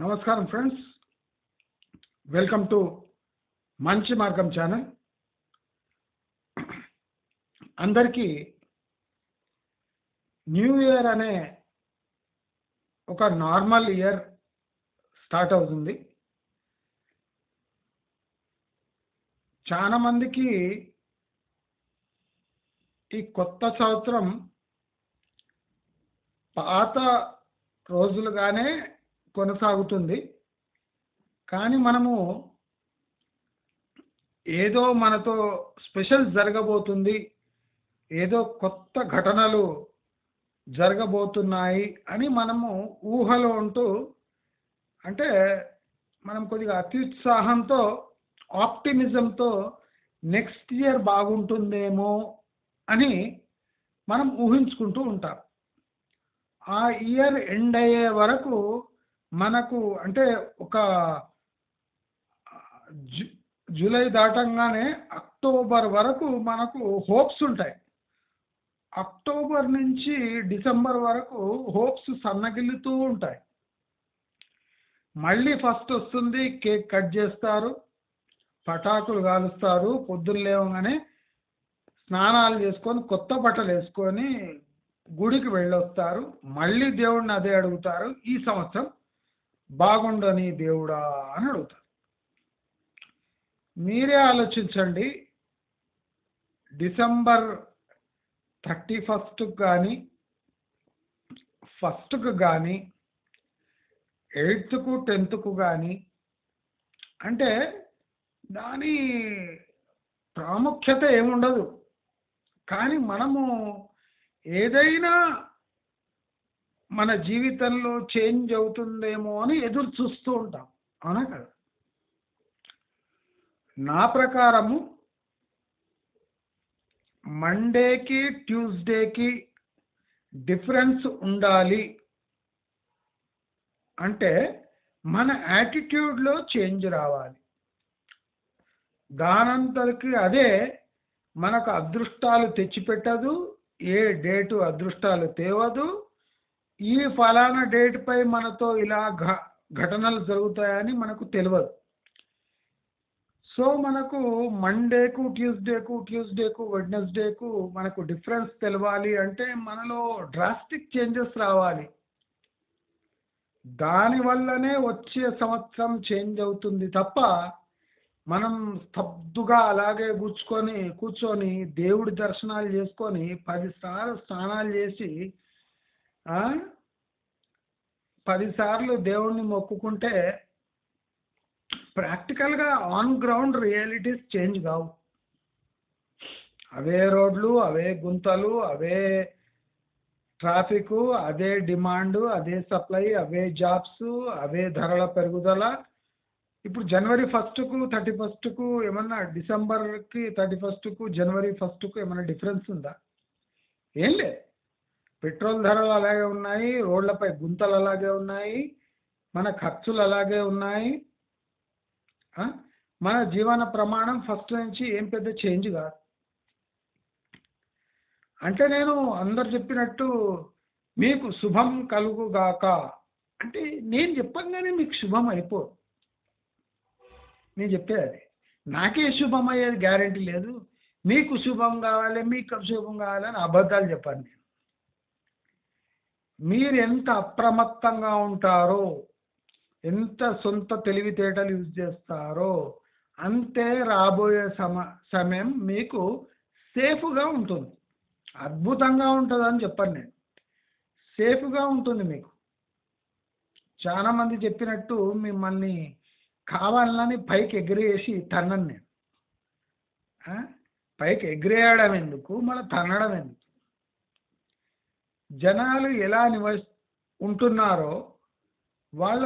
నమస్కారం friends, welcome to మంచి మార్గం ఛానల్. అందరికీ న్యూ ఇయర్ అనే ఒక నార్మల్ ఇయర్ స్టార్ట్ అవుతుంది. చాలా మందికి ఈ కొత్త సంవత్సరం పాత రోజులుగానే కొనసాగుతుంది. కానీ మనము ఏదో మనతో స్పెషల్ జరగబోతుంది, ఏదో కొత్త ఘటనలు జరగబోతున్నాయి అని మనము ఊహలో ఉంటూ, అంటే మనం కొద్దిగా అత్యుత్సాహంతో, ఆప్టిమిజంతో నెక్స్ట్ ఇయర్ బాగుంటుందేమో అని మనం ఊహించుకుంటూ ఉంటాం. ఆ ఇయర్ ఎండ్ అయ్యే వరకు మనకు అంటే ఒక జూలై దాటంగానే అక్టోబర్ వరకు మనకు హోప్స్ ఉంటాయి. అక్టోబర్ నుంచి డిసెంబర్ వరకు హోప్స్ సన్నగిల్లుతూ ఉంటాయి. మళ్ళీ ఫస్ట్ వస్తుంది, కేక్ కట్ చేస్తారు, పటాకులు కాలుస్తారు, పొద్దున్న లేవగానే స్నానాలు చేసుకొని కొత్త బట్టలు వేసుకొని గుడికి వెళ్ళొస్తారు. మళ్ళీ దేవుడిని అదే అడుగుతారు, ఈ సంవత్సరం బాగుండని దేవుడా అని అడుగుతారు. మీరే ఆలోచించండి, డిసెంబర్ 31కు కానీ, ఫస్ట్కు కానీ, 8కు 10కు కానీ, అంటే దాని ప్రాముఖ్యత ఏముండదు. కానీ మనము ఏదైనా మన జీవితంలో చేంజ్ అవుతుందేమో అని ఎదురు చూస్తూ ఉంటాం, అవునా కదా? నా ప్రకారము మండేకి ట్యూస్డేకి డిఫరెన్స్ ఉండాలి అంటే మన యాటిట్యూడ్లో చేంజ్ రావాలి. దానంతరికి అదే మనకు అదృష్టాలు తెచ్చిపెట్టదు, ఏ డేటు అదృష్టాలు తేవదు. ఈ ఫలానా డేట్పై మనతో ఇలా ఘటనలు జరుగుతాయని మనకు తెలియదు. సో మనకు మండేకు ట్యూస్డేకు వెడ్నెస్డేకు మనకు డిఫరెన్స్ తెలవాలి అంటే మనలో డ్రాస్టిక్ చేంజెస్ రావాలి. దానివల్లనే వచ్చే సంవత్సరం చేంజ్ అవుతుంది తప్ప మనం స్తబ్దుగా అలాగే కూర్చొని దేవుడి దర్శనాలు చేసుకొని 10 సార్లు స్నానాలు చేసి 10 సార్లు దేవుణ్ణి మొక్కుకుంటే ప్రాక్టికల్గా ఆన్ గ్రౌండ్ రియాలిటీస్ చేంజ్ కావు. అవే రోడ్లు, అవే గుంతలు, అవే ట్రాఫిక్, అదే డిమాండ్, అదే సప్లై, అవే జాబ్స్, అవే ధరల పెరుగుదల. ఇప్పుడు జనవరి 1కు 31కు ఏమన్నా, డిసెంబర్కి 31కు జనవరి 1కు ఏమన్నా డిఫరెన్స్ ఉందా? ఏం లేదు. పెట్రోల్ ధరలు అలాగే ఉన్నాయి, రోడ్లపై గుంతలు అలాగే ఉన్నాయి, మన ఖర్చులు అలాగే ఉన్నాయి. మన జీవన ప్రమాణం ఫస్ట్ నుంచి ఏం పెద్ద చేంజ్ కాదు. అంటే నేను అందరు చెప్పినట్టు మీకు శుభం కలుగుగాక అంటే నేను చెప్పంగానే మీకు శుభం అయిపోదు. నేను చెప్పేది నాకే శుభం అయ్యేది గ్యారంటీ లేదు. మీకు శుభం కావాలి, మీకు శుభం కావాలని అబద్ధాలు చెప్పాను నేను. మీరు ఎంత అప్రమత్తంగా ఉంటారో, ఎంత సొంత తెలివితేటలు యూజ్ చేస్తారో అంతే రాబోయే సమయం మీకు సేఫ్గా ఉంటుంది. అద్భుతంగా ఉంటుందని చెప్పాను నేను, సేఫ్గా ఉంటుంది మీకు. చాలామంది చెప్పినట్టు మిమ్మల్ని కావాలని పైకి ఎగిరేసి తన్నను నేను. పైకి ఎగిరేయడం ఎందుకు, మళ్ళీ తన్నడం ఎందుకు? జనాలు ఎలా ఉంటున్నారో వాళ్ళ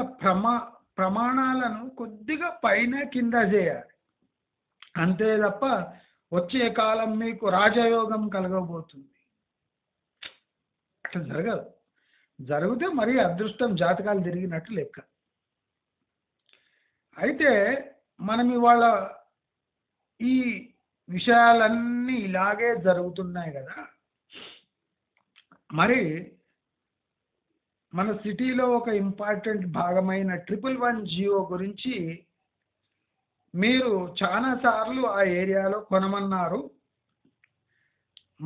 ప్రమాణాలను కొద్దిగా పైన కింద చేయాలి అంతే తప్ప వచ్చే కాలం మీకు రాజయోగం కలగబోతుంది అట్లా జరగదు. జరిగితే మరీ అదృష్టం జాతకాలు తిరిగినట్టు లెక్క. అయితే మనం ఇవాళ ఈ విషయాలన్నీ ఇలాగే జరుగుతున్నాయి కదా, మరి మన సిటీలో ఒక ఇంపార్టెంట్ భాగమైన 111 జియో గురించి మీరు చాలా సార్లు ఆ ఏరియాలో కొనమన్నారు.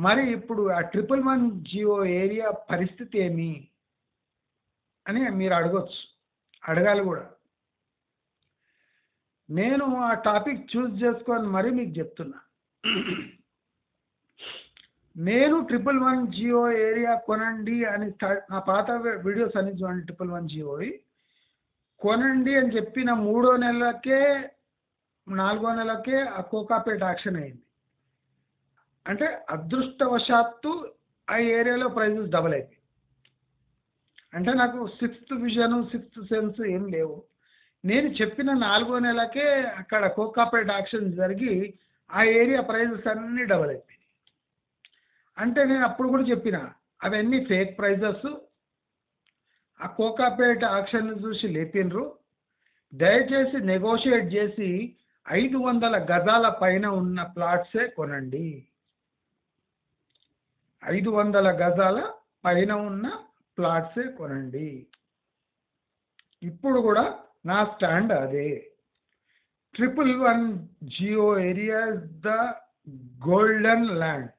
మరి ఇప్పుడు ఆ 111 జియో ఏరియా పరిస్థితి ఏమి అని మీరు అడగొచ్చు, అడగాలి కూడా. నేను ఆ టాపిక్ చూస్ చేసుకొని మరీ మీకు చెప్తున్నా. నేను 111 జియో ఏరియా కొనండి అని నా పాత వీడియోస్ అన్ని చూడండి. 111 జియోవి కొనండి అని చెప్పిన 3వ నెలకే 4వ నెలకే ఆ కోకాపేట యాక్షన్ అయింది. అంటే అదృష్టవశాత్తు ఆ ఏరియాలో ప్రైజెస్ డబల్ అయిపోయి. అంటే నాకు 6th విజన్ 6th సెన్స్ ఏం లేవు. నేను చెప్పిన 4వ నెలకే అక్కడ కోకాపేట యాక్షన్ జరిగి ఆ ఏరియా ప్రైజెస్ అన్నీ డబల్ అయిపోయి. అంటే నేను అప్పుడు కూడా చెప్పిన అవన్నీ ఫేక్ ప్రైజెస్. ఆ కోకాపేట యాక్షన్ చూసి లేపినరు. దయచేసి నెగోషియేట్ చేసి 500 గజాల పైన ఉన్న ప్లాట్సే కొనండి. 500 గజాల పైన ఉన్న ప్లాట్సే కొనండి. ఇప్పుడు కూడా నా స్టాండ్ అదే. 111 GO area is the golden land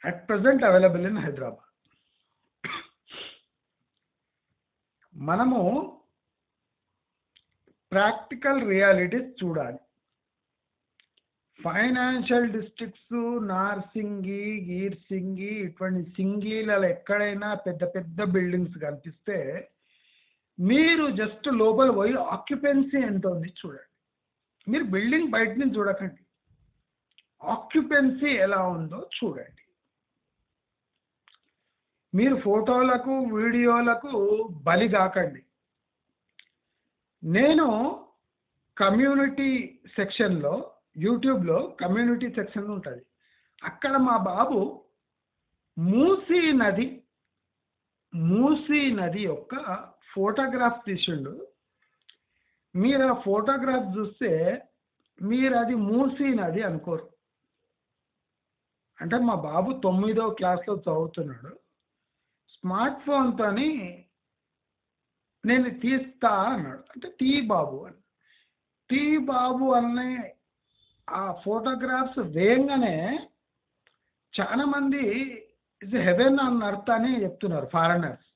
at present available in Hyderabad. మనము ప్రాక్టికల్ రియాలిటీస్ చూడాలి. ఫైనాన్షియల్ డిస్ట్రిక్ట్స్ నార్సింగి గీర్సింగి ఇటువంటి సింగిలలో ఎక్కడైనా పెద్ద పెద్ద బిల్డింగ్స్ కనిపిస్తే మీరు జస్ట్ లోపల పోయి ఆక్యుపెన్సీ ఎంత ఉంది చూడండి. మీరు బిల్డింగ్ బయట నుంచి చూడకండి, ఆక్యుపెన్సీ ఎలా ఉందో చూడండి. మీరు ఫోటోలకు వీడియోలకు బలి కాకండి. నేను కమ్యూనిటీ సెక్షన్లో యూట్యూబ్లో కమ్యూనిటీ సెక్షన్ ఉంటుంది. అక్కడ మా బాబు మూసీ నది యొక్క ఫోటోగ్రాఫ్ తీసిండు. మీరు ఆ ఫోటోగ్రాఫ్ చూస్తే మీరు అది మూసీ నది అనుకోరు. అంటే మా బాబు 9వ క్లాస్లో చదువుతున్నాడు. స్మార్ట్ ఫోన్తో నేను తీస్తా అన్నాడు. అంటే తీ బాబు అని, తీ బాబు అనే ఆ ఫోటోగ్రాఫ్స్ వేయంగానే చాలామంది ఇట్స్ హెవెన్ ఆన్ ఎర్త్ అని చెప్తున్నారు ఫారెనర్స్.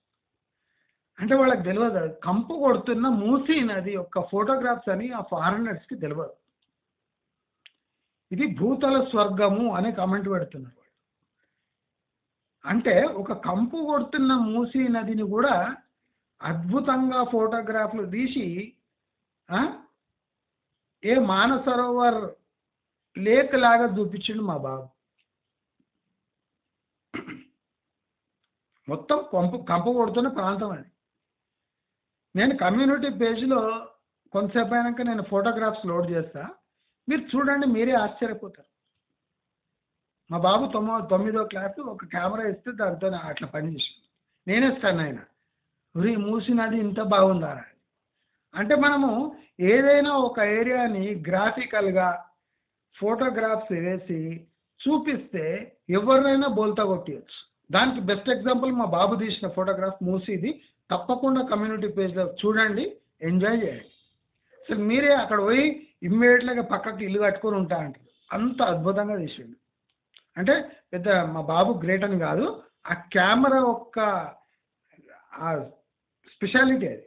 అంటే వాళ్ళకి తెలియదు కంపు కొడుతున్న మూసీ నది యొక్క ఫోటోగ్రాఫ్స్ అని ఆ ఫారెనర్స్కి తెలియదు. ఇది భూతల స్వర్గము అనే కామెంట్ పెడుతున్నారు. అంటే ఒక కంపు కొడుతున్న మూసీ నదిని కూడా అద్భుతంగా ఫోటోగ్రాఫ్లు తీసి ఏ మానసరోవర్ లేక్ లాగా చూపించిండు మా బాబు. మొత్తం కంపు కొడుతున్న ప్రాంతం అది. నేను కమ్యూనిటీ పేజ్లో కొంతసేపు అయినాక నేను ఫోటోగ్రాఫ్స్ లోడ్ చేస్తా, మీరు చూడండి, మీరే ఆశ్చర్యపోతారు. మా బాబు 9వ క్లాసు ఒక కెమెరా ఇస్తే దాంతో అట్లా పనిచేసాను. నేనే స్టన్ అయినా, మూసీ నది ఇంత బాగుందా అని. అంటే మనము ఏదైనా ఒక ఏరియాని గ్రాఫికల్గా ఫోటోగ్రాఫ్స్ వేసి చూపిస్తే ఎవరినైనా బోల్తా కొట్టేయచ్చు. దానికి బెస్ట్ ఎగ్జాంపుల్ మా బాబు తీసిన ఫోటోగ్రాఫ్ మూసీది. తప్పకుండా కమ్యూనిటీ పేజ్లో చూడండి, ఎంజాయ్ చేయండి. అసలు మీరే అక్కడ పోయి ఇమ్మీడియట్గా పక్కకి ఇల్లు కట్టుకొని ఉంటా అంటారు. అంత అద్భుతంగా తీసిండు. అంటే పెద్ద మా బాబు గ్రేట్ అని కాదు, ఆ కెమెరా యొక్క ఆ స్పెషాలిటీ అది.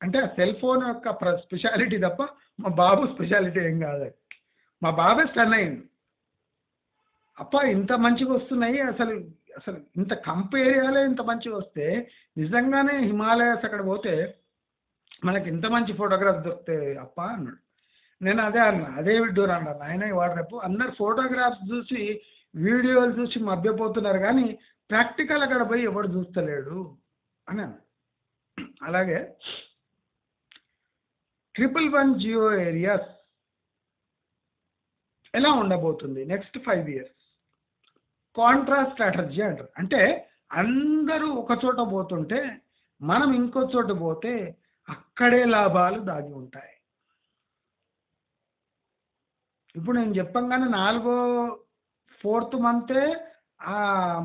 అంటే ఆ సెల్ ఫోన్ యొక్క స్పెషాలిటీ తప్ప మా బాబు స్పెషాలిటీ ఏం కాదు. మా బాబే స్టన్ అయింది. అప్ప ఇంత మంచిగా వస్తున్నాయి, అసలు అసలు ఇంత కంప్ ఏరియాలో ఇంత మంచిగా వస్తే నిజంగానే హిమాలయాస్ అక్కడ పోతే మనకి ఇంత మంచి ఫోటోగ్రాఫ్ దొరుకుతాయి అప్ప అన్నాడు. నేను అదే అన్నా, అదే వీడియో అన్నాను. ఆయన వాడు రేపు అందరు ఫోటోగ్రాఫ్స్ చూసి వీడియోలు చూసి మభ్యపోతున్నారు, కానీ ప్రాక్టికల్ అక్కడ పోయి ఎవడు చూస్తలేడు అని అన్నాడు. అలాగే 111 జియో ఏరియాస్ ఎలా ఉండబోతుంది నెక్స్ట్ 5 years? కాంట్రాస్ట్ స్ట్రాటజీ అంటారు. అంటే అందరూ ఒక చోట పోతుంటే మనం ఇంకో చోట పోతే అక్కడే లాభాలు దాగి ఉంటాయి. ఇప్పుడు నేను చెప్పంగానే 4th month ఆ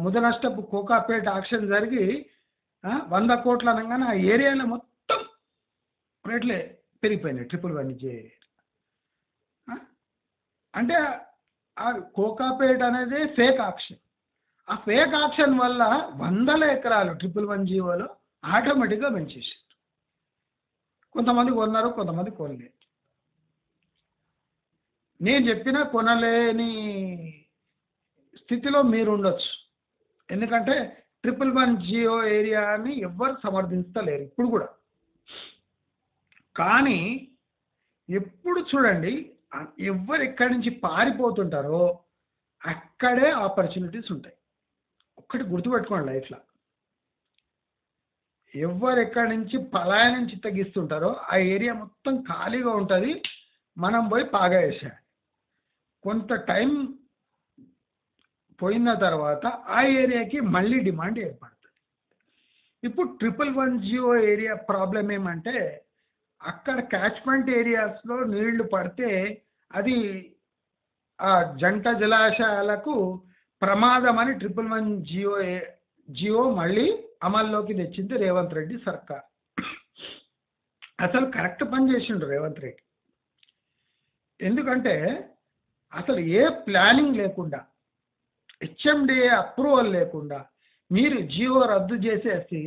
ముదనష్టపు కోకాపేట ఆక్షన్ జరిగి 100 కోట్లు అనగానే ఆ ఏరియాలో మొత్తం రేట్లే పెరిగిపోయినాయి ట్రిపుల్ వన్ జే. అంటే ఆ కోకాపేట్ అనేది ఫేక్ ఆక్షన్. ఆ ఫేక్ ఆక్షన్ వల్ల వందల ఎకరాలు ట్రిపుల్ వన్ జీవోలో ఆటోమేటిక్గా పెంచేసారు. కొంతమంది కొన్నారు, కొంతమంది కొనలేదు. నేను చెప్పినా కొనలేని స్థితిలో మీరు ఉండొచ్చు. ఎందుకంటే ట్రిపుల్ వన్ జియో ఏరియాని ఎవ్వరు సమర్థించలేరు ఇప్పుడు కూడా. కానీ ఎప్పుడు చూడండి, ఎవ్వరు ఎక్కడి నుంచి పారిపోతుంటారో అక్కడే ఆపర్చునిటీస్ ఉంటాయి. ఒక్కటి గుర్తుపెట్టుకోండి లైఫ్లో, ఎవ్వరు ఎక్కడి నుంచి పలాయనం చిత్తగిస్తుంటారో ఆ ఏరియా మొత్తం ఖాళీగా ఉంటుంది. మనం పోయి పాగా వేసేయాలి. కొంత టైం పోయిన తర్వాత ఆ ఏరియాకి మళ్ళీ డిమాండ్ ఏర్పడుతుంది. ఇప్పుడు triple one GO area problem ఏమంటే, అక్కడ క్యాచ్మెంట్ ఏరియాస్లో నీళ్లు పడితే అది ఆ జంట జలాశయాలకు ప్రమాదం అని ట్రిపుల్ వన్ జియో మళ్ళీ అమల్లోకి తెచ్చింది రేవంత్ రెడ్డి సర్కార్. అసలు కరెక్ట్ పని చేసిండు రేవంత్ రెడ్డి. ఎందుకంటే అసలు ఏ ప్లానింగ్ లేకుండా, హెచ్ఎండిఏ అప్రూవల్ లేకుండా మీరు జియో రద్దు చేసేసి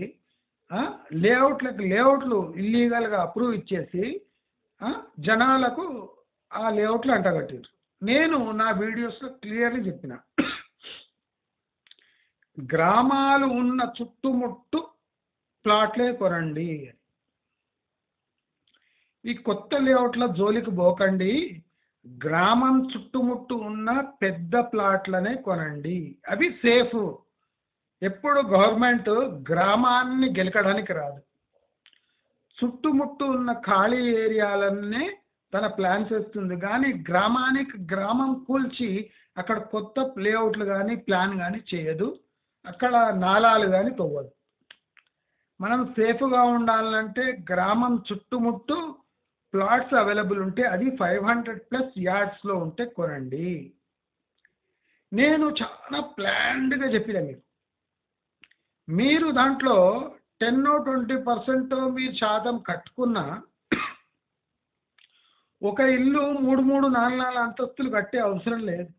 లేఅవుట్లు ఇల్లీగల్గా అప్రూవ్ ఇచ్చేసి జనాలకు ఆ లేఅవుట్లు అంటగట్టారు. నేను నా వీడియోస్లో క్లియర్లీ చెప్పిన, గ్రామాలు ఉన్న చుట్టుముట్టు ప్లాట్లే కొనండి, ఈ కొత్త లేఅవుట్ల జోలికి పోకండి, గ్రామం చుట్టుముట్టు ఉన్న పెద్ద ప్లాట్లనే కొనండి, అవి సేఫ్. ఎప్పుడు గవర్నమెంట్ గ్రామాన్ని గెలకడానికి రాదు, చుట్టుముట్టు ఉన్న ఖాళీ ఏరియాలనే తన ప్లాన్స్ వేస్తుంది. కానీ గ్రామం కూల్చి అక్కడ కొత్త లేఅవుట్లు కానీ ప్లాన్ కానీ చేయదు, అక్కడ నాలాలు కానీ తవ్వదు. మనం సేఫ్గా ఉండాలంటే గ్రామం చుట్టుముట్టు ప్లాట్స్ అవైలబుల్ ఉంటే, అది 500+ యార్డ్స్లో ఉంటే కొనండి. నేను చాలా ప్లాన్డ్గా చెప్పిన మీరు దాంట్లో 10-20% మీరు శాతం కట్టుకున్నా ఒక ఇల్లు 3-4 అంతస్తులు కట్టే అవసరం లేదు.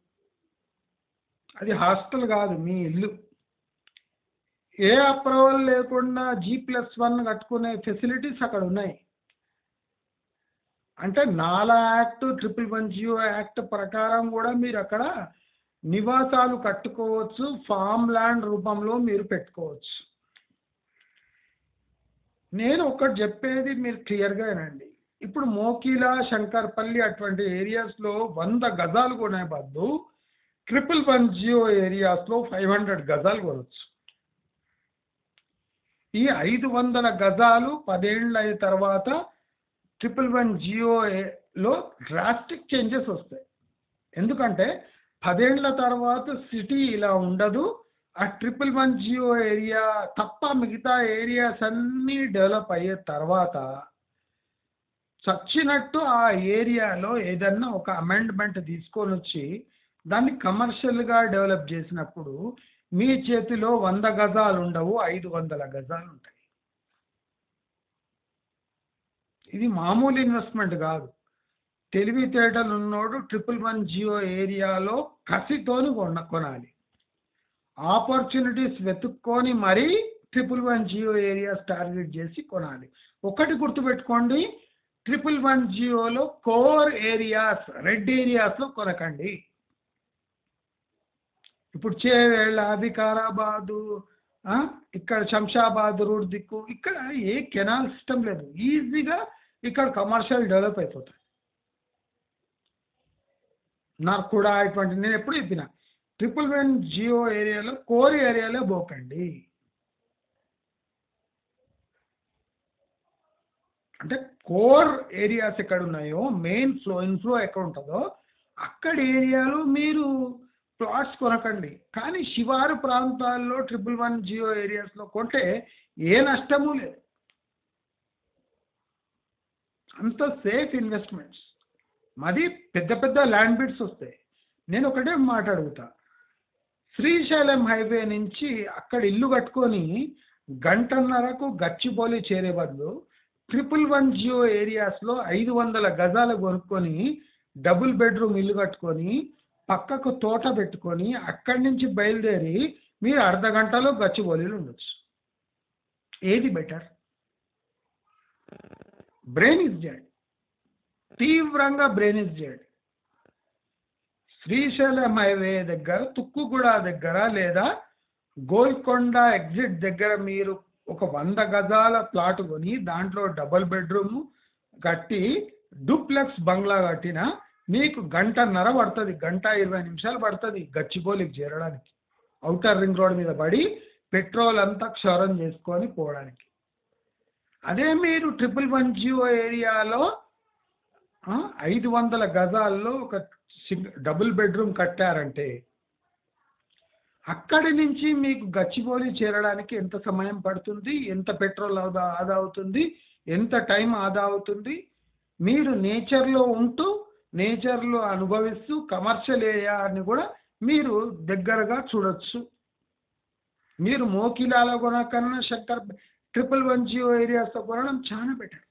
అది హాస్టల్ కాదు, మీ ఇల్లు. ఏ అప్రూవల్ లేకుండా G+1 కట్టుకునే ఫెసిలిటీస్ అక్కడ ఉన్నాయి. అంటే నాలా act, triple one GO act ప్రకారం కూడా మీరు అక్కడ నివాసాలు కట్టుకోవచ్చు, ఫామ్ ల్యాండ్ రూపంలో మీరు పెట్టుకోవచ్చు. నేను ఒకటి చెప్పేది మీరు క్లియర్గా వినండి. ఇప్పుడు మోకిలా, శంకర్పల్లి అటువంటి ఏరియాస్లో 100 గజాలు కొనే బదులు ట్రిపుల్ వన్ జియో ఏరియాస్లో 500 గజాలు కొనవచ్చు. ఈ 500 గజాలు 10 ఏళ్ళ తర్వాత ట్రిపుల్ వన్ జియోలో డ్రాస్టిక్ చేంజెస్ వస్తాయి. ఎందుకంటే 10 ఏళ్ళ తర్వాత సిటీ ఇలా ఉండదు. ఆ ట్రిపుల్ వన్ జియో ఏరియా తప్ప మిగతా ఏరియాస్ అన్నీ డెవలప్ అయ్యే తర్వాత చచ్చినట్టు ఆ ఏరియాలో ఏదన్నా ఒక అమెండ్మెంట్ తీసుకొని వచ్చి దాన్ని కమర్షియల్గా డెవలప్ చేసినప్పుడు మీ చేతిలో 100 గజాలు ఉండవు, 500 గజాలు ఉంటాయి. ఇది మామూలు ఇన్వెస్ట్మెంట్ కాదు. తెలివితేటలు ఉన్నోడు ట్రిపుల్ వన్ జియో ఏరియాలో కసితోని కొనాలి. ఆపర్చునిటీస్ వెతుక్కొని మరీ triple one GO areas target చేసి కొనాలి. ఒకటి గుర్తుపెట్టుకోండి, ట్రిపుల్ వన్ జియోలో కోర్ ఏరియాస్, రెడ్ ఏరియాస్లో కొనకండి. ఇప్పుడు చేవేళ్ళ, వికారాబాదు, ఇక్కడ శంషాబాద్ రోడ్ దిక్కు, ఇక్కడ ఏ కెనాల్ సిస్టమ్ లేదు. ఈజీగా ఇక్కడ కమర్షియల్ డెవలప్ అయిపోతుంది. నాకు కూడా ఇటువంటి, నేను ఎప్పుడు చెప్పిన ట్రిపుల్ వన్ జియో ఏరియాలో కోర్ ఏరియాలో పోకండి. అంటే కోర్ ఏరియాస్ ఎక్కడ ఉన్నాయో, మెయిన్ ఇన్ఫ్లో ఎక్కడ ఉంటుందో అక్కడ ఏరియాలో మీరు ప్లాట్స్ కొనకండి. కానీ శివారు ప్రాంతాల్లో ట్రిపుల్ వన్ జియో ఏరియాస్లో కొంటే ఏ నష్టము లేదు. అంత సేఫ్ ఇన్వెస్ట్మెంట్స్. మాది పెద్ద పెద్ద ల్యాండ్ బిడ్స్ వస్తాయి. నేను ఒకటే మాట అడుగుతా, శ్రీశైలం హైవే నుంచి అక్కడ ఇల్లు కట్టుకొని గంటన్నరకు గచ్చిబౌలి చేరే బదులు 111 ఏరియాస్లో 500 గజాలు కొనుక్కొని డబుల్ బెడ్రూమ్ ఇల్లు కట్టుకొని పక్కకు తోట పెట్టుకొని అక్కడి నుంచి బయలుదేరి మీరు అర్ధ గంటలో గచ్చిబౌలిలో ఉండొచ్చు. ఏది బెటర్? బ్రెయిన్ ఇస్ డెడ్, తీవ్రంగా brain is dead. Srisailam highway దగ్గర తుక్కుగూడ దగ్గర లేదా గోల్కొండ ఎగ్జిట్ దగ్గర మీరు ఒక 100 గజాల ప్లాట్ కొని దాంట్లో డబుల్ బెడ్రూమ్ కట్టి డూప్లెక్స్ బంగ్లా కట్టిన మీకు గంటన్నర పడుతుంది, 1:20 పడుతుంది గచ్చిబౌలికి చేరడానికి. ఔటర్ రింగ్ రోడ్ మీద పడి పెట్రోల్ అంతా క్షౌరం చేసుకొని పోవడానికి. అదే మీరు 111 ఏరియాలో 500 గజాల్లో ఒక డబుల్ బెడ్రూమ్ కట్టారంటే అక్కడి నుంచి మీకు గచ్చిబౌలి చేరడానికి ఎంత సమయం పడుతుంది, ఎంత పెట్రోల్ ఆదా అవుతుంది, ఎంత టైం ఆదా అవుతుంది. మీరు నేచర్లో ఉంటూ నేచర్లో అనుభవిస్తూ కమర్షియల్ ఏరియాని కూడా మీరు దగ్గరగా చూడొచ్చు. మీరు మోకిలాలో కొనకన్నా శంకర్ 111 ఏరియాస్తో కొనడం చాలా బెటర్.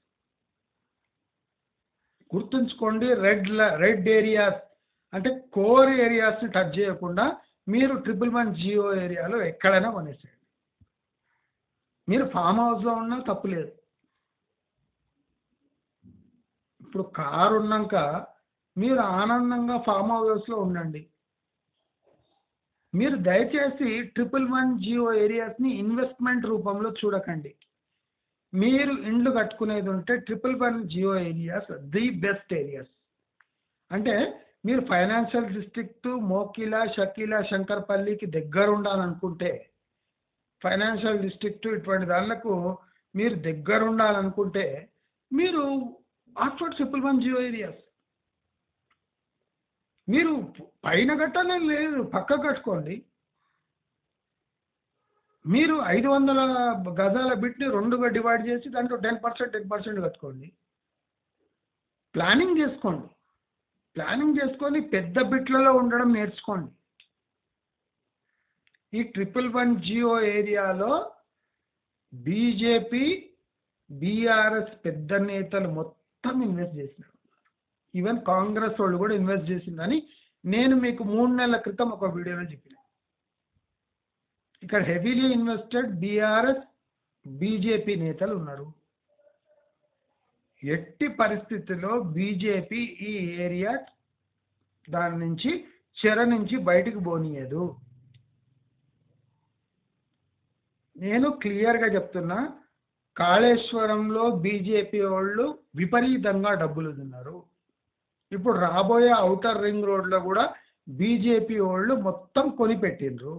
గుర్తుంచుకోండి, రెడ్ ఏరియాస్ అంటే కోర్ ఏరియాస్ని టచ్ చేయకుండా మీరు 111 ఏరియాలో ఎక్కడైనా కొనేసేయండి. మీరు ఫామ్ హౌస్లో ఉన్నా తప్పులేదు. ఇప్పుడు కారు ఉన్నాక మీరు ఆనందంగా ఫామ్ హౌస్లో ఉండండి. మీరు దయచేసి 111 ఏరియాస్ని ఇన్వెస్ట్మెంట్ రూపంలో చూడకండి. మీరు ఇండ్లు కట్టుకునేది ఉంటే 111 ఏరియాస్ ది బెస్ట్ ఏరియాస్. అంటే మీరు ఫైనాన్షియల్ డిస్ట్రిక్ట్ మోకిలా షకీలా శంకర్పల్లికి దగ్గర ఉండాలనుకుంటే, ఫైనాన్షియల్ డిస్ట్రిక్ట్ ఇటువంటి దానిలకు మీరు దగ్గర ఉండాలనుకుంటే మీరు ఆక్స్ఫర్డ్ 111 ఏరియాస్. మీరు పైన కట్టాలని లేదు, పక్క కట్టుకోండి. మీరు 500 గజాల బిట్ని 2గా డివైడ్ చేసి దాంట్లో 10% కట్టుకోండి. ప్లానింగ్ చేసుకోండి. ప్లానింగ్ చేసుకొని పెద్ద బిట్లలో ఉండడం నేర్చుకోండి. ఈ 111 ఏరియాలో బీజేపీ బీఆర్ఎస్ పెద్ద నేతలు మొత్తం ఇన్వెస్ట్ చేసినారు. ఈవెన్ కాంగ్రెస్ వాళ్ళు కూడా ఇన్వెస్ట్ చేసిందని నేను మీకు 3 నెలల క్రితం ఒక వీడియోలో చెప్పిన. ఇక్కడ హెవీలీ ఇన్వెస్టెడ్ బీఆర్ఎస్ బీజేపీ నేతలు ఉన్నారు. ఎట్టి పరిస్థితుల్లో బీజేపీ ఈ ఏరియా దాని నుంచి చెర నుంచి బయటికి పోనీయదు. నేను క్లియర్గా చెప్తున్నా, కాళేశ్వరంలో బీజేపీ వాళ్ళు విపరీతంగా డబ్బులు తిన్నారు. ఇప్పుడు రాబోయే ఔటర్ రింగ్ రోడ్లో కూడా బీజేపీ వాళ్ళు మొత్తం కొనిపెట్టిండ్రు.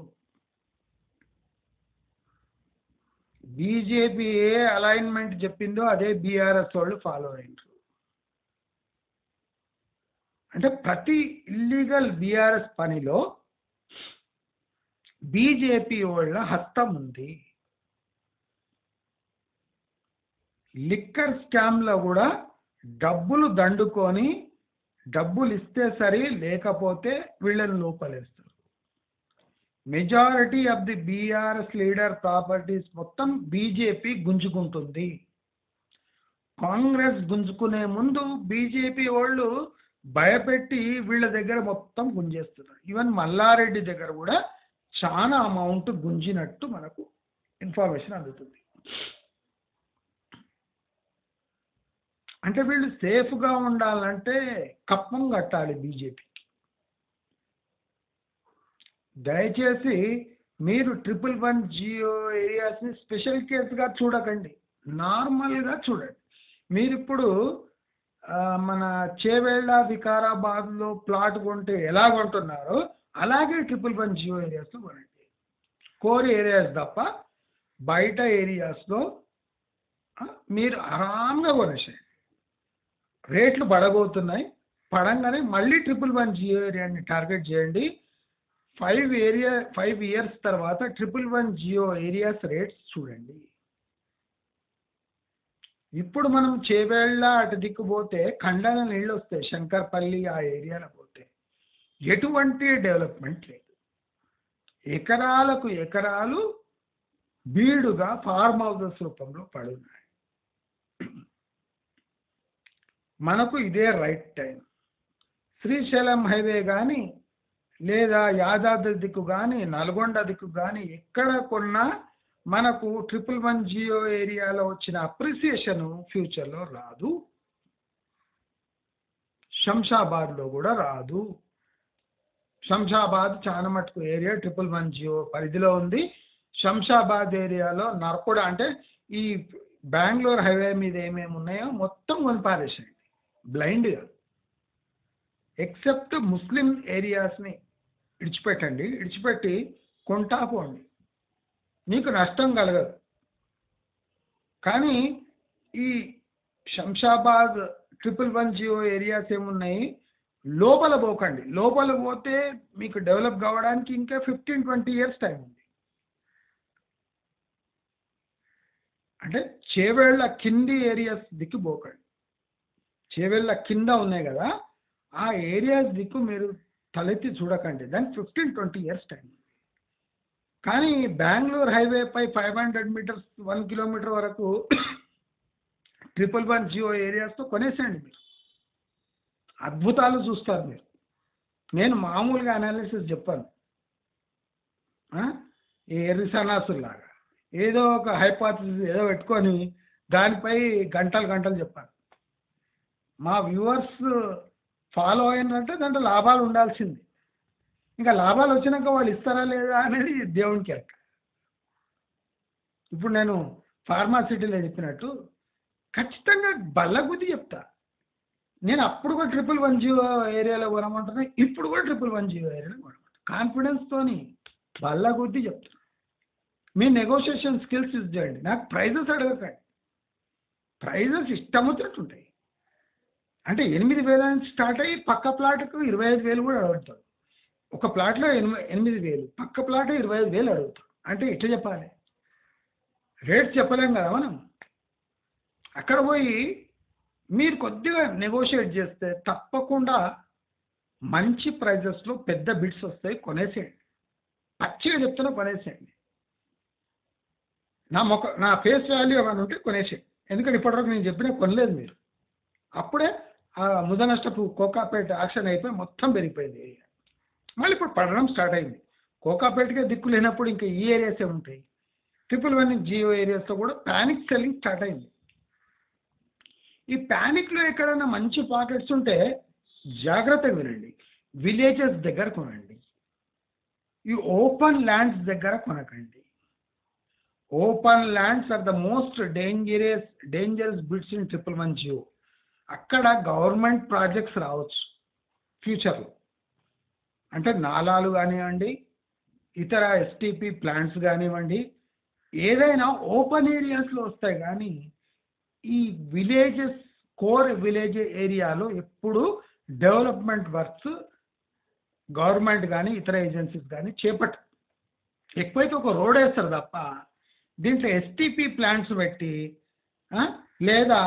బీజేపీ ఏ అలైన్మెంట్ చెప్పిందో అదే బీఆర్ఎస్ వాళ్ళు ఫాలో అయ్యారు. అంటే ప్రతి ఇల్లీగల్ బీఆర్ఎస్ పనిలో బీజేపీ వాళ్ళ హస్తం ఉంది. లిక్కర్ స్కామ్లో కూడా డబ్బులు దండుకొని డబ్బులు ఇస్తే సరి, లేకపోతే వీళ్ళని లోపలేస్తారు. Majority of the BRS leader properties మొత్తం బీజేపీ గుంజుకుంటుంది. కాంగ్రెస్ గుంజుకునే ముందు బీజేపీ వాళ్ళు భయపెట్టి వీళ్ళ దగ్గర మొత్తం గుంజేస్తున్నారు. ఈవెన్ మల్లారెడ్డి దగ్గర కూడా చాలా అమౌంట్ గుంజినట్టు మనకు ఇన్ఫర్మేషన్ అందుతుంది. అంటే వీళ్ళు సేఫ్గా ఉండాలంటే కప్పం కట్టాలి బీజేపీ. దయచేసి మీరు 111 ఏరియాస్ని స్పెషల్ కేసుగా చూడకండి, నార్మల్గా చూడండి. మీరు ఇప్పుడు మన చేవేళ్ళ వికారాబాద్లో ప్లాట్ కొంటే ఎలా కొంటున్నారో అలాగే 111 ఏరియాస్లో కొనండి. కోర్ ఏరియాస్ తప్ప బయట ఏరియాస్లో మీరు ఆరాంగా కొనేసేయండి. రేట్లు పడబోతున్నాయి, పడంగానే మళ్ళీ 111 ఏరియాని టార్గెట్ చేయండి. 5 ఇయర్స్ తర్వాత 111 ఏరియాస్ రేట్స్ చూడండి. ఇప్పుడు మనం చేవేళ్ళ అటు దిక్కుపోతే ఖండాల నీళ్ళు వస్తాయి, శంకర్పల్లి ఆ ఏరియాలో పోతే ఎటువంటి డెవలప్మెంట్ లేదు. ఎకరాలకు ఎకరాలు బీడుగా ఫార్మ్ హౌసెస్ రూపంలో పడి ఉన్నాయి. మనకు ఇదే రైట్ టైం. శ్రీశైలం హైవే కానీ లేదా యాదాద్రి దిక్కు కానీ నల్గొండ దిక్కు కానీ ఎక్కడ కొన్నా మనకు 111 జియో ఏరియాలో వచ్చిన అప్రిసియేషన్ ఫ్యూచర్లో రాదు. శంషాబాద్లో కూడా రాదు. శంషాబాద్ చాలా మటుకు ఏరియా 111 జియో పరిధిలో ఉంది. శంషాబాద్ ఏరియాలో నరకుడ అంటే ఈ బెంగళూరు హైవే మీద ఏమేమి ఉన్నాయో మొత్తం కొనిపారేసేయండి బ్లైండ్గా. ఎక్సెప్ట్ ముస్లిం ఏరియాస్ని ఇడిచిపెట్టండి, ఇడిచిపెట్టి కొంటా పోండి, మీకు నష్టం కలగదు. కానీ ఈ శంషాబాద్ 111 జియో ఏరియాస్ ఏమున్నాయి, లోపల పోకండి. లోపల పోతే మీకు డెవలప్ కావడానికి ఇంకా 15-20 ఇయర్స్ టైం ఉంది. అంటే చేవేళ్ల కింది ఏరియాస్ దిక్కు పోకండి. చేవేళ్ల కింద ఉన్నాయి కదా, ఆ ఏరియాస్ దిక్కు మీరు తలెత్తి చూడకండి. దానికి 15-20 ఇయర్స్ టైం ఉంది. కానీ బెంగళూరు హైవే పై 500 మీటర్స్ 1 కిలోమీటర్ వరకు 111 జియో ఏరియాస్తో కొనేసేయండి. మీరు అద్భుతాలు చూస్తారు మీరు. నేను మామూలుగా అనాలిసిస్ చెప్పాను, ఈ ఎర్రిసన్నాసుల్లాగా ఏదో ఒక హైపోథసిస్ ఏదో పెట్టుకొని దానిపై గంటలు గంటలు చెప్పాను. మా వ్యూవర్స్ ఫాలో అయినంటే దాంట్లో లాభాలు ఉండాల్సింది. ఇంకా లాభాలు వచ్చినాక వాళ్ళు ఇస్తారా లేదా అనేది దేవునికి ఎక్క. ఇప్పుడు నేను ఫార్మాసిటీలో చెప్పినట్టు ఖచ్చితంగా బల్లగుద్ది చెప్తా. నేను అప్పుడు కూడా 111 జియో ఏరియాలో కొనమంటున్నా, ఇప్పుడు కూడా 111 జియో ఏరియాలో కొనమంటున్నా. కాన్ఫిడెన్స్తోని బల్లగుద్ది చెప్తున్నా. మీ నెగోషియేషన్ స్కిల్స్ యూజ్ చేయండి. నాకు ప్రైజెస్ అడగకండి. ప్రైజెస్ ఇష్టం వచ్చినట్టు ఉంటాయి. అంటే 8,000 నుంచి స్టార్ట్ అయ్యి పక్క ప్లాట్కు 25,000 కూడా అడుగుతారు. ఒక ప్లాట్లో 8,000, పక్క ప్లాట్ 25,000 అడుగుతారు. అంటే ఎట్లా చెప్పాలి? రేట్స్ చెప్పలేం కదా మనం. అక్కడ పోయి మీరు కొద్దిగా నెగోషియేట్ చేస్తే తప్పకుండా మంచి ప్రైజెస్లో పెద్ద బిడ్స్ వస్తాయి. కొనేసేయండి. పచ్చిగా చెప్తున్నా కొనేసేయండి. నా ఫేస్ వాల్యూ ఏమైనా ఉంటే కొనేసేయండి. ఎందుకంటే ఇప్పటివరకు నేను చెప్పినా కొనలేదు మీరు. అప్పుడే ముదనష్టపు కోకాపేట యాక్షన్ అయిపోయి మొత్తం పెరిగిపోయింది ఏరియా. మళ్ళీ ఇప్పుడు పడడం స్టార్ట్ అయింది. కోకాపేటకే దిక్కు లేనప్పుడు ఇంకా ఈ ఏరియాస్ ఉంటాయి. 111 జియో ఏరియాస్లో కూడా ప్యానిక్ సెల్లింగ్ స్టార్ట్ అయింది. ఈ ప్యానిక్లో ఎక్కడైనా మంచి పాకెట్స్ ఉంటే జాగ్రత్తగా వినండి. విలేజెస్ దగ్గర కొనండి. ఈ ఓపెన్ ల్యాండ్స్ దగ్గర కొనకండి. Open lands are the most dangerous bits in 111 GO. అక్కడ గవర్నమెంట్ ప్రాజెక్ట్స్ రావచ్చు ఫ్యూచర్లో. అంటే నాలాలు కానివ్వండి, ఇతర ఎస్టీపీ ప్లాంట్స్ కానివ్వండి, ఏదైనా ఓపెన్ ఏరియాస్లో వస్తాయి. కానీ ఈ విలేజెస్ కోర్ విలేజ్ ఏరియాలో ఎప్పుడు డెవలప్మెంట్ వర్క్స్ గవర్నమెంట్ కానీ ఇతర ఏజెన్సీస్ కానీ చేపట్టు. ఎక్కువైతే ఒక రోడ్ వేస్తారు తప్ప దీంట్లో ఎస్టీపీ ప్లాంట్స్ పెట్టి లేదా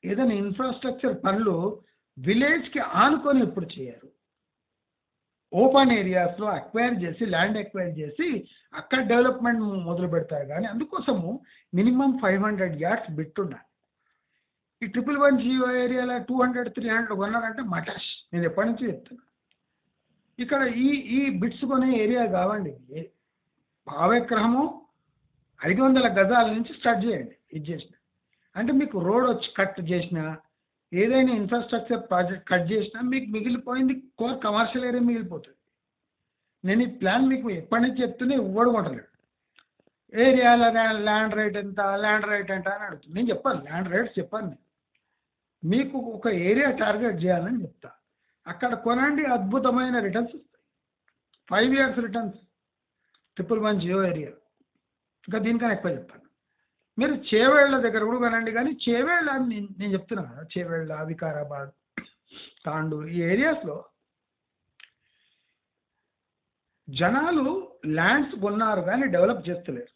ఏదైనా ఇన్ఫ్రాస్ట్రక్చర్ పనులు విలేజ్కి ఆనుకొని ఎప్పుడు చేయరు. ఓపెన్ ఏరియాస్లో అక్వైర్ చేసి ల్యాండ్ అక్వైర్ చేసి అక్కడ డెవలప్మెంట్ మొదలు పెడతారు. కానీ అందుకోసము మినిమం 500 యార్డ్స్ బిట్ ఉండాలి. ఈ 111 జియో ఏరియాలో 200-300 కొన్నారంటే మటాష్. నేను ఎప్పటి నుంచి చెప్తున్నా. ఇక్కడ ఈ బిట్స్ కొనే ఏరియా కావండి. భావగ్రహము 500 గజాల నుంచి స్టార్ట్ చేయండి. ఇది చేసిన అంటే మీకు రోడ్ వచ్చి కట్ చేసినా, ఏదైనా ఇన్ఫ్రాస్ట్రక్చర్ ప్రాజెక్ట్ కట్ చేసినా మీకు మిగిలిపోయింది కోర్ కమర్షియల్ ఏరియా మిగిలిపోతుంది. నేను ఈ ప్లాన్ మీకు ఎప్పటి నుంచి చెప్తూనే ఇవ్వడం కొట్టలేడు. ఏరియాలో ల్యాండ్ రేట్ ఎంత అని అడుగుతుంది. నేను చెప్పాను, ల్యాండ్ రేట్స్ చెప్పాను. మీకు ఒక ఏరియా టార్గెట్ చేయాలని చెప్తా. అక్కడ కొనండి, అద్భుతమైన రిటర్న్స్ వస్తాయి. 5 ఇయర్స్ రిటర్న్స్ 111 జియో ఏరియా. ఇంకా దీనికన్నా ఎక్కువ చెప్తాను. మీరు చేవేళ్ల దగ్గర కూడా కొనండి. కానీ చేవేళ్ల నేను చెప్తున్నా కదా, చేవేళ్ల, వికారాబాద్, తాండూరు ఈ ఏరియాస్లో జనాలు ల్యాండ్స్ కొన్నారు కానీ డెవలప్ చేస్తలేరు.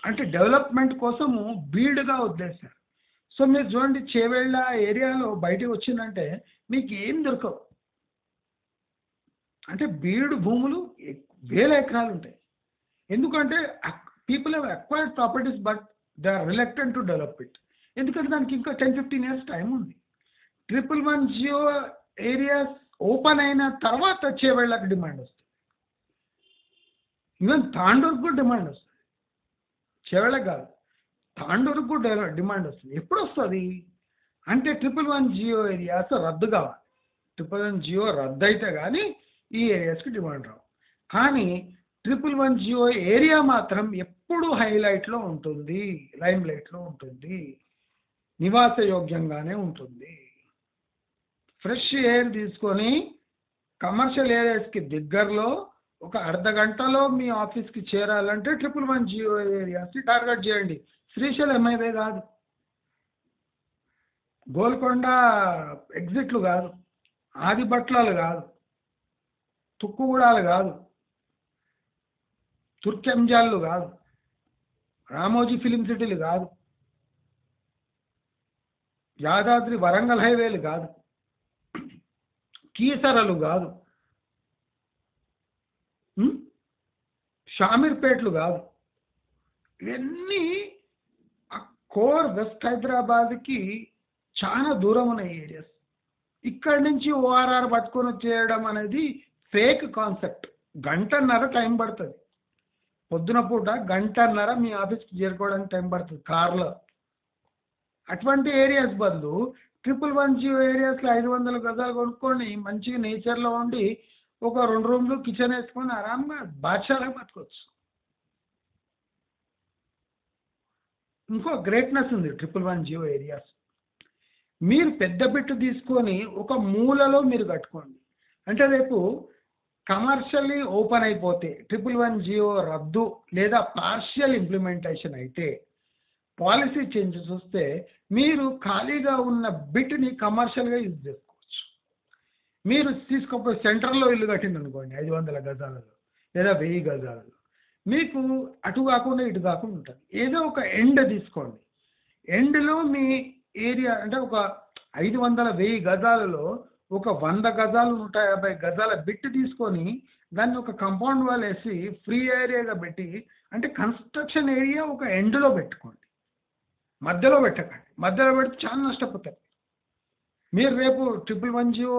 అంటే డెవలప్మెంట్ కోసము బీడ్గా వదిలేశారు. సో మీరు చూడండి, చేవేళ్ల ఏరియాలో బయటకు వచ్చిందంటే మీకు ఏం దొరకవు. అంటే బీడు భూములు 1000 ఎకరాలు ఉంటాయి. ఎందుకంటే people have acquired properties but they are reluctant to develop it. ఎందుకంటే దానికి ఇంకా 10-15 years టైం ఉంది. 111 జియో ఏరియాస్ ఓపెన్ అయిన తర్వాత చేవేళ్ళకి డిమాండ్ వస్తుంది. ఈవెన్ తాండూరుకు కూడా డిమాండ్ వస్తుంది. చేవేళ్ళకి కాదు, తాండూరుకు కూడా డిమాండ్ వస్తుంది. ఎప్పుడు వస్తుంది అంటే 111 జియో ఏరియాస్ రద్దు కావాలి. 111 జియో రద్దు అయితే కానీ ఈ ఏరియాస్కి డిమాండ్ రావు. కానీ 111 జియో ఏరియా మాత్రం ఎప్పుడు హైలైట్లో ఉంటుంది, లైమ్ లైట్లో ఉంటుంది, నివాస యోగ్యంగానే ఉంటుంది. ఫ్రెష్ ఎయిర్ తీసుకొని కమర్షియల్ ఏరియాస్కి దగ్గరలో ఒక అర్ధ గంటలో మీ ఆఫీస్కి చేరాలంటే 111 జియో ఏరియాస్ని టార్గెట్ చేయండి. శ్రీశైలం హైవే కాదు, గోల్కొండ ఎగ్జిట్లు కాదు, ఆదిబట్లాలు కాదు, తుక్కుగూడాలు కాదు, తుర్కెంజాళ్ళు కాదు, రామోజీ ఫిలిం సిటీలు కాదు, యాదాద్రి వరంగల్ హైవేలు కాదు, కీసరలు కాదు, షామీర్పేట్లు కాదు. ఇవన్నీ కోర్ వెస్ట్ హైదరాబాద్కి చాలా దూరం ఉన్న ఏరియాస్. ఇక్కడి నుంచి ఓఆర్ఆర్ పట్టుకొని చేయడం అనేది ఫేక్ కాన్సెప్ట్. గంటన్నర టైం పడుతుంది. పొద్దున పూట గంటన్నర మీ ఆఫీస్కి చేరుకోవడానికి టైం పడుతుంది కార్లో. అటువంటి ఏరియాస్ బదులు 111 జియో ఏరియాస్లో 500 గజాలు కొనుక్కొని మంచిగా నేచర్లో ఉండి ఒక 2 రూమ్లు కిచెన్ వేసుకొని ఆరాంగా బాద్షాలాగా బతకొచ్చు. ఇంకో గ్రేట్నెస్ ఉంది 111 జియో ఏరియాస్. మీరు పెద్ద బిట్టు తీసుకొని ఒక మూలలో మీరు కట్టుకోండి. అంటే రేపు కమర్షియల్లీ ఓపెన్ అయిపోతే 111 జియో రద్దు లేదా పార్షియల్ ఇంప్లిమెంటేషన్ అయితే, పాలసీ చేంజెస్ వస్తే మీరు ఖాళీగా ఉన్న బిట్ని కమర్షియల్గా యూజ్ చేసుకోవచ్చు. మీరు తీసుకోపోయి సెంటర్లో ఇల్లు కట్టింది అనుకోండి 500 గజాలలో లేదా 1000 గజాలలో, మీకు అటు కాకుండా ఇటు కాకుండా ఉంటుంది. ఏదో ఒక ఎండ్ తీసుకోండి. ఎండ్లో మీ ఏరియా అంటే ఒక 500-1000 గజాలలో ఒక 100 గజాలు 150 గజాల బిట్ తీసుకొని దాన్ని ఒక కాంపౌండ్ వాల్ వేసి ఫ్రీ ఏరియాగా పెట్టి, అంటే కన్స్ట్రక్షన్ ఏరియా ఒక ఎండ్లో పెట్టుకోండి, మధ్యలో పెట్టకండి. మధ్యలో పెడితే చాలా నష్టపోతారు. మీరు రేపు 111 జియో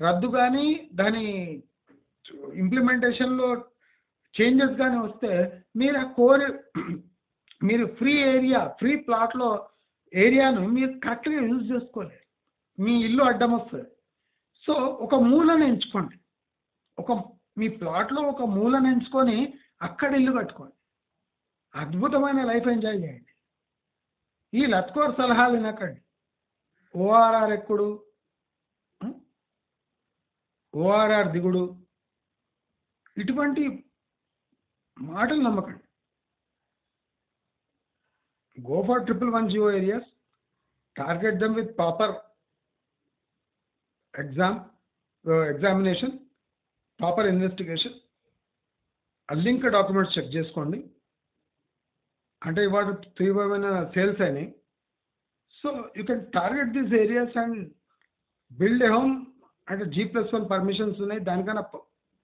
రద్దు కానీ దాని ఇంప్లిమెంటేషన్లో చేంజెస్ కానీ వస్తే మీరు ఆ కోర్ మీరు ఫ్రీ ఏరియా ఫ్రీ ప్లాట్లో ఏరియాను మీరు కరెక్ట్గా యూజ్ చేసుకోలేరు. మీ ఇల్లు అడ్డం వస్తుంది. సో ఒక మూలను ఎంచుకోండి. మీ ప్లాట్లో ఒక మూలను ఎంచుకొని అక్కడ ఇల్లు కట్టుకోండి. అద్భుతమైన లైఫ్ ఎంజాయ్ చేయండి. ఈ లత్కోర్ సలహాలు వినకండి. ఓఆర్ఆర్ ఎక్కుడు, ఓఆర్ఆర్ దిగుడు, ఇటువంటి మాటలు నమ్మకండి. Go for 111 GO areas, target them with proper examination, proper investigation. ఆ లింక్ డాక్యుమెంట్స్ చెక్ చేసుకోండి. అంటే ఇవాళ 3 సేల్స్ అయినాయి. So you can target these areas and build a home. అంటే G+1 పర్మిషన్స్ ఉన్నాయి. దానికన్నా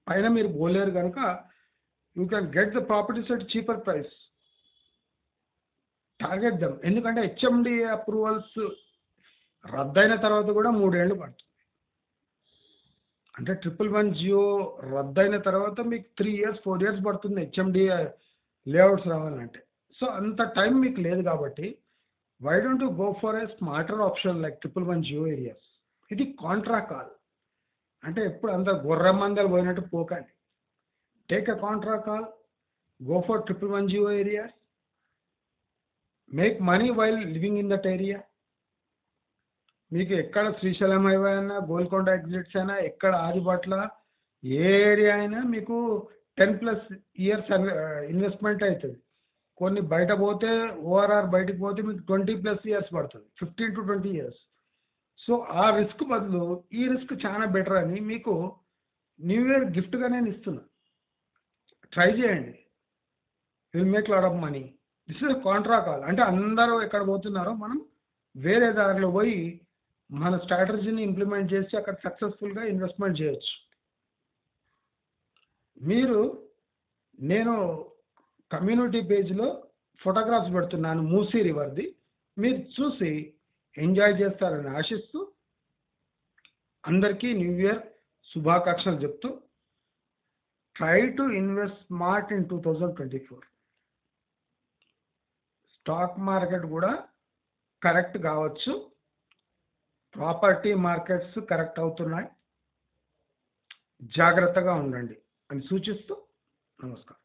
పైన మీరు పోలేరు కనుక you can get the properties at cheaper price. Target them. ఎందుకంటే HMDA అప్రూవల్స్ రద్దయిన తర్వాత కూడా 3 ఏళ్ళు పడుతుంది. అంటే 111 జియో రద్దయిన తర్వాత మీకు 3 years 4 years పడుతుంది HMDA లేఅవుట్స్ రావాలంటే. సో అంత టైం మీకు లేదు కాబట్టి why don't you go for a smarter option like 111 GO areas. ఇది కాంట్రా కాల్. అంటే ఎప్పుడు అంత గొర్రెమందలు పోయినట్టు పోకండి. Take a contra call, go for 111 GO areas, make money while living in that area. మీకు ఎక్కడ శ్రీశైలం హైవే అయినా, గోల్కొండ ఎగ్జిట్స్ అయినా, ఎక్కడ ఆదిబట్ల ఏ ఏరియా అయినా మీకు 10+ years ఇన్వెస్ట్మెంట్ అవుతుంది. కొన్ని బయట పోతే ఓఆర్ఆర్ బయటకు పోతే మీకు 20+ years పడుతుంది, 15 to 20 years. సో ఆ రిస్క్ బదులు ఈ రిస్క్ చాలా బెటర్ అని మీకు న్యూ ఇయర్ గిఫ్ట్గా నేను ఇస్తున్నా. ట్రై చేయండి, will make lot of money. This is Contra call. అంటే అందరూ ఎక్కడ పోతున్నారో మనం వేరే దారిలో పోయి మన స్ట్రాటజీని ఇంప్లిమెంట్ చేసి అక్కడ సక్సెస్ఫుల్గా ఇన్వెస్ట్మెంట్ చేయొచ్చు. నేను కమ్యూనిటీ పేజ్లో ఫోటోగ్రాఫ్స్ పెడుతున్నాను మూసీ రివర్ది. మీరు చూసి ఎంజాయ్ చేస్తారని ఆశిస్తూ అందరికీ న్యూ ఇయర్ శుభాకాంక్షలు చెప్తూ try to invest smart in 2024. Stock market కూడా కరెక్ట్ కావచ్చు, ప్రాపర్టీ మార్కెట్స్ కరెక్ట్ అవుతున్నాయి, జాగ్రత్తగా ఉండండి అని సూచిస్తూ నమస్కారం.